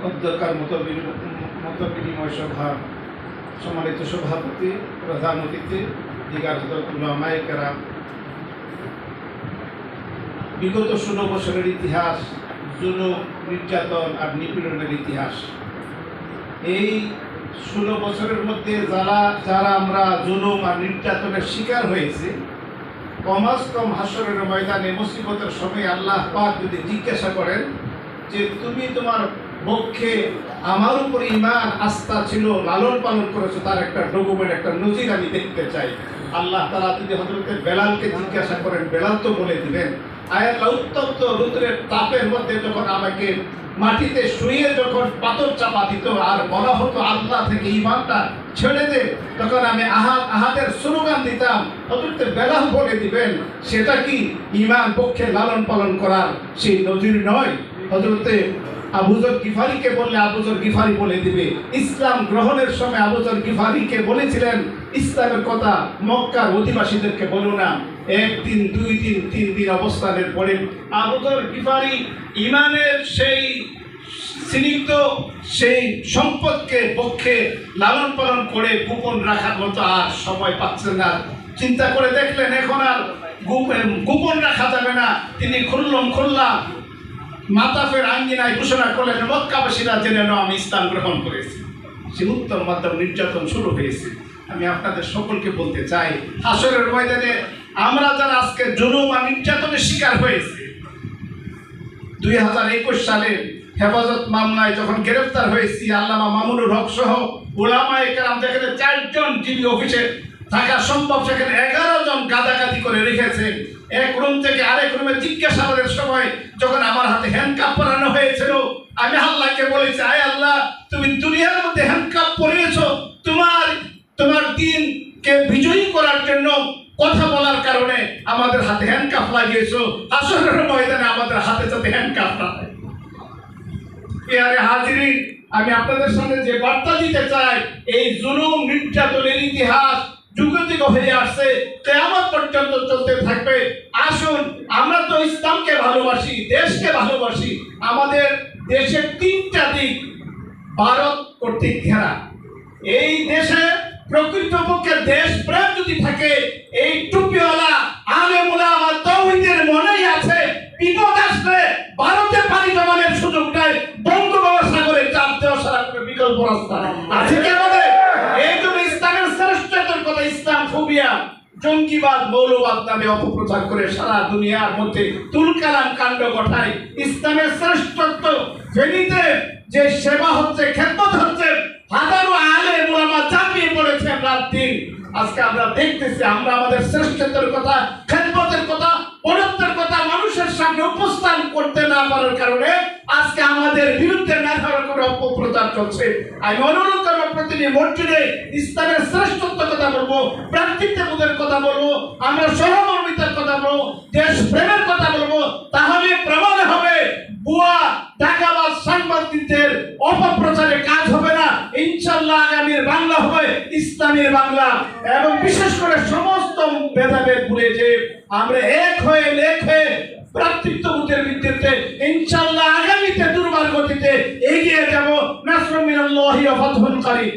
অধ্যক্ষার মত বিনিময় সভা সম্মানিত সভাপতি, প্রধান অতিথি, দিগার উলামায়ে কেরাম, বিগত 16 বছরের ইতিহাস, জুলুম, নির্যাতন আর নিপীড়নের ইতিহাস। এই 16 বছরের মধ্যে যারা আমরা জুলুম আর নির্যাতনের শিকার হয়েছে, কমাস কম হাসরের ময়দানে মুসিবতের সময় আল্লাহ পাক যদি জিজ্ঞাসা করেন যে তুমি তোমার পক্ষে আমার উপর ঈমান আস্থা ছিল, লালন পালন করেছো, তার একটা ডকুমেন্ট, একটা নজির আমি দেখতে চাই। আল্লাহ তাআলা যদি হযরতে বেলালকে জিজ্ঞাসা করেন, বেলাল তো বলে দিবেন, আয়াল্লাহ উত্তপ্ত রৌদ্রের তাপের মধ্যে যখন আমাকে মাটিতে শুয়ে যখন পাথর চাপা দিত আর বলা হতো আল্লাহ থেকে ঈমানটা ছেড়ে দে, তখন আমি আহাদের স্লোগান দিতাম, হযরতে বেলাল বলে দিবেন সেটা কি ঈমান পক্ষে লালন পালন করার সেই নজির নয়? হযরতে আবু যর গিফারিকে বললে আবু যর গিফারি বলে দিবে। ইসলাম গ্রহণের সময় আবু যর গিফারিকে বলেছিলেন ইসলামের কথা মক্কার অধিবাসীদেরকে বলো না। 1 দিন 2 দিন 3 দিন অবস্থানের পরে আবু যর গিফারি ঈমানের সেই স্নিগ্ধ সেই সম্পদকে পক্ষে লালন পালন করে গোপন রাখার মতো আর সময় পাচ্ছেন না। চিন্তা করে দেখলেন এখন আর গোপন রাখা যাবে না। তিনি খুল্লা মাতাফের আঙ্গিনায় ঘোষণা করলেন, মক্কাবাসীরা জেনে নাও আমি ইসলাম গ্রহণ করেছি। সে উত্তম মাধ্যম নির্যাতন শুরু হয়েছে। আমি আপনাদের সকলকে বলতে চাই, হাসরের ময়দানে আমরা যারা আজকে জুলুম আর নির্যাতনের শিকার হয়েছে, 2021 সালে হেফাজত মামলায় যখন গ্রেফতার হয়েছি, আল্লামা মামুনুর হক সহ উলামায়ে কেরাম, যেখানে 4 জন জিবি অফিসে থাকা সম্ভব সেখানে 11 জন গাদাগাদি করে রেখেছেন। এক রুম থেকে আরেক রুমে জিজ্ঞাসাবাদের সময় যখন আমার হাতে হ্যান্ডকাপ পরানো হয়েছিল, আমি আল্লাহকে বলেছি, আয় আল্লাহ, তুমি দুনিয়ার মধ্যে হ্যান্ডকাপ পরিয়েছো তোমার দ্বীনকে বিজয়ী করার জন্য, কথা বলার কারণে আমাদের হাতে হ্যান্ডকাপ লাগিয়েছো। হাসরের ময়দানে আমাদের হাতে যাতে হ্যান্ডকাপ না হয়। প্রিয় হাজিরিন, আমি আপনাদের সামনে যে বার্তা দিতে চাই, এই জুলুম নির্যাতনের ইতিহাস যুগে যুগে হয়ে আসছে, কিয়ামত পর্যন্ত চলতে থাকবে। আসুন, আমরা তো ইসলামকে ভালোবাসি, দেশকে ভালোবাসি। আমাদের দেশের 3টা দিক ভারত কর্তৃক ঘেরা। এই দেশে প্রকৃতপক্ষে দেশ প্রেম যদি থাকে, এই টুপিওয়ালা আলেম উলামা তাওহীদের মনেই আছে বিপদ আসলে ভারতে পানি জমানোর সুযোগ নাই, বঙ্গোপসাগরে চাপ দেওয়া ছাড়া কোনো বিকল্প রাস্তা আছে কি আমাদের? এই জন্য ইসলামের শ্রেষ্ঠত্বের কথা, ইসলাম ফোবিয়া, জঙ্গিবাদ, মৌলবাদ নামে অপপ্রচার করে সারা দুনিয়ার মধ্যে তুলকালাম কাণ্ড ঘটায়। ইসলামের শ্রেষ্ঠত্ব ফেনীতে যে সেবা হচ্ছে, খেদমত হচ্ছে, হাজারো আলেম উলামা চাপিয়ে পড়েছেন রাত দিন। আজকে আমরা দেখতেছি, আমরা আমাদের শ্রেষ্ঠত্বের কথা, খেদমতের কথা, পরত্বের কথা মানুষের সামনে উপস্থান করতে না পারার কারণে আজকে আমাদের বিরুদ্ধে নানা করে অপপ্রচার চলছে। আমি অনুরোধ করবো, প্রতিটি মসজিদে ইসলামের শ্রেষ্ঠত্বের কথা বলবো, ভ্রাতৃত্ববোধের কথা বলবো, আমরা সহমর্মিতার কথা বলবো, দেশ প্রেমের কথা বলবো। তাহলে প্রমাণ হবে ভুয়া টাকাবাজ সাংবাদিকদের অপপ্রচারে কাজ হবে না। ইনশাআল্লাহ আগামীর বাংলা হবে ইসলামের বাংলা, এবং বিশেষ করে সমস্ত ভেদাভেদ ভুলে যে আমরা এক হয়ে ভ্রাতৃত্ববোধের ভিত্তিতে ইনশাআল্লাহ আগামীতে দুর্বার গতিতে এগিয়ে যাব। নাসরুম মিনাল্লাহি ওয়া ফাতহুন কারীব।